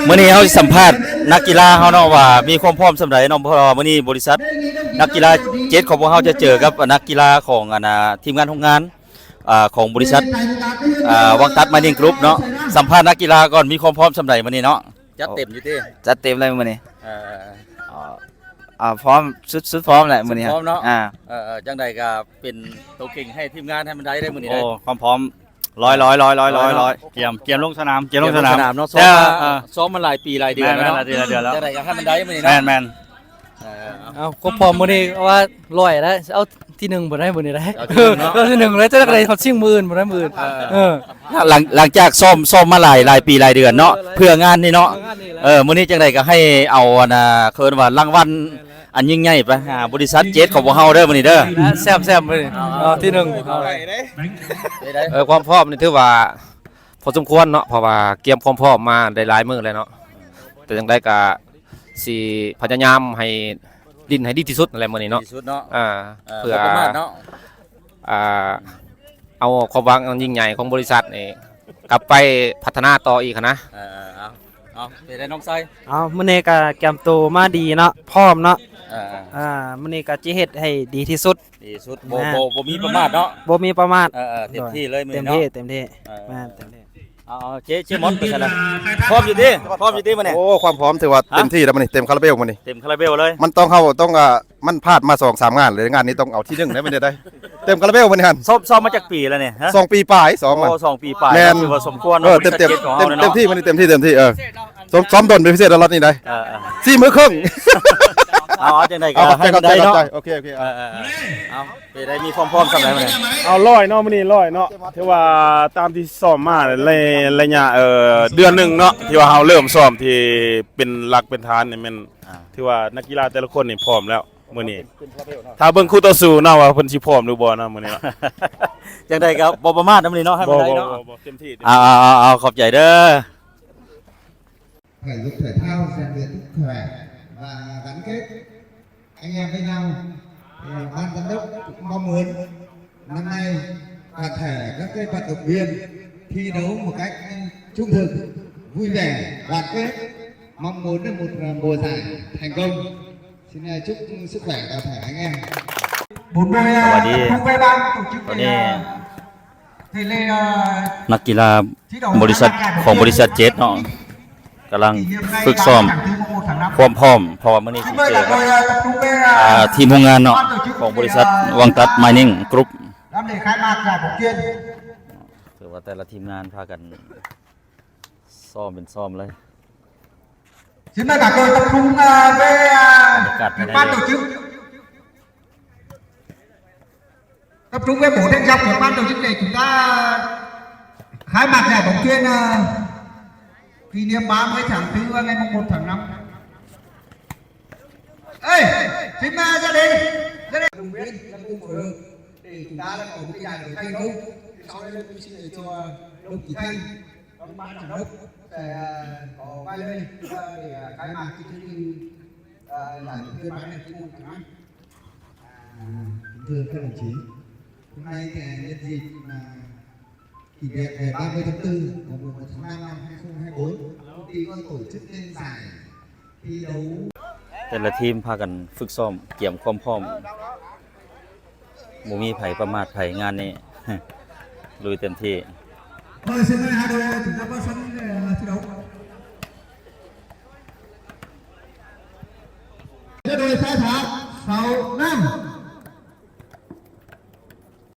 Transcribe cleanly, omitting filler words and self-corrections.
มื้อนี้เฮาสิสัมภาษณ์นักกีฬาเฮาเนาะว่ามีความพร้อมสำาใดเนาะเพราะว่ามื้อนี้บริษัทนักกีฬาเจ็ดของพวกเฮาจะเจอกับนักกีฬาของทีมงานโรงงานของบริษัทวังตัดมานิ่งกรุ๊ปเนาะสัมภาษณ์นักกีฬาก่อนมีความพร้อมสำาใดมื้อนี้เนาะจัดเต็มอยู่ติ จัดเต็มเลยมื้อนี้เอพร้อมสุดพร้อมแหละมื้อนี้ พร้อมเนาะจังใดก็เป็นตัวเก่งให้ทีมงานให้มันได้มื้อนี้ได้ความพร้อมร้อยเกียมลงสนามลงสนามเนาะซ้อมมาหลายปีหลายเดือนแล้วเนาะจังใดก็ให้มันได้มื้อนี้เนาะแม่นเอาก็พร้อมมื้อนี้ว่าร้อยแล้วเอาที่1บ่ได้มื้อนี้ได้เอาที่1เลยจะได้เขาชิง10,000บ่ได้10,000หลังจากซ้อมมาหลายปีหลายเดือนเนาะเพื่องานนี่เนาะมื้อนี้จังได๋ก็ให้เอาเคินว่ารางวัลอันยิ่งใหญ่ไปหาบริษัทเจ็ดของพวกเฮาเด้อมื้อนี้เด้อแซ่บๆมื้อนี้ที่1ความพร้อมนี่ถือว่าพอสมควรเนาะเพราะว่าเตรียมความพร้อมมาได้หลายมื้อแล้วเนาะแต่จังได๋ก็สิพยายามให้ดิ้นให้ดีที่สุดนั่นแหละมื้อนี้เนาะเพื่อเนาะเอาความหวังอันยิ่งใหญ่ของบริษัทนี่กลับไปพัฒนาต่ออีกนะเอาไปได้น้องไซมื้อนี้ก็เตรียมตัวมาดีเนาะพร้อมเนาะมื้อนี้ก็สิเฮ็ดให้ดีที่สุดบ่มีประมาทเนาะบ่มีประมาทเต็มที่เลยมื้อนี้เนาะเต็มที่เต็มที่เจ๊มอนไปซั่นล่ะพร้อมอยู่ติมื้อนี้โอ้ความพร้อมถือว่าเต็มที่แล้วมื้อนี้เต็มคาราเบลมื้อนี้เต็มคาราเบลเลยมันต้องมันพลาดมา 2-3 งานเลยงานนี้ต้องเอาที่1ได้มื้อนี้ได้เต็มคาราเบลมื้อนี้หั่นซ้อมมาจากปีแล้วเนี่ยฮะ2 ปีปลาย2มัน2 ปีปลายถือว่าสมควรเต็มที่มื้อนี้เต็มที่ซ้อมดนเป็นพิเศษแล้วรถนี่ได้4 มื้อครึ่งจังได๋ก็ให้ได้เนาะโอเคเอาไปได้มีความพร้อมสำหรับมื้อนี้เอา100เนาะมื้อนี้100เนาะถือว่าตามที่ซ้อมมาระยะเดือนนึงเนาะที่ว่าเฮาเริ่มซ้อมที่เป็นหลักเป็นฐานนี่แม่นถือว่านักกีฬาแต่ละคนนี่พร้อมแล้วมื้อนี้ถ้าเบิ่งคู่ต่อสู้เนาะว่าเพิ่นสิพร้อมหรือบ่เนาะมื้อนี้จังได๋ก็บ่ประมาทมื้อนี้เนาะให้มันได้เนาะเต็มที่เอาขอบใจเด้อthể dục thể thao rèn luyện sức khỏe và gắn kết anh em với nhau. Ban giám đốc cũng mong muốn năm nay toàn thể các vận động viên thi đấu một cách trung thực, vui vẻ, đoàn kết, mong muốn được một mùa giải thành công. Xin chúc sức khỏe toàn thể anh em. สวัสดีตอนนี้นักกีฬาบริษัทของบริษัทเจ็ตเนาะกำลังฝึกซ้อมความพร้อมเพราะว่ามื้อนี้สิเจอกับทีมโรงงานเนาะของบริษัทวังตัดไมนิ่งกรุ๊ปถือว่าแต่ละทีมงานพากันซ้อมเป็นซ้อมเลย Xin mời cả đội tập trung về ban tổ chức. Tập trung về 4 đánh dọc của ban tổ chức để chúng ta khai mạc giải bóng chuyền kỷ niệm 30 tháng 4 và ngày 1 tháng 5. Ê, xin mời gia đình đồng viên làm cùng phối hợp để chúng ta có một giải đấu thành công. Sau đây tôi xin để cho đồng chí Thanh, ban giám đốc sẽ có vài lời để khai mạc cái chương trình giải bóng chuyền bắn này 1 tháng 5. Thưa các đồng chí, hôm nay thì nhân dịp kỷ niệm ngày 30 tháng 4 và 1 tháng 5 năm 2024, công ty con tổ chức lên giải thi đấu. แต่ละทีมพากันฝึกซ้อมเตรียมความพร้อมบ่มีไผประมาทไผงานนี้ ลุยเต็มที่ Mời xin mời hai đội chúng ta vào sân để thi đấu. Đội khai thác sau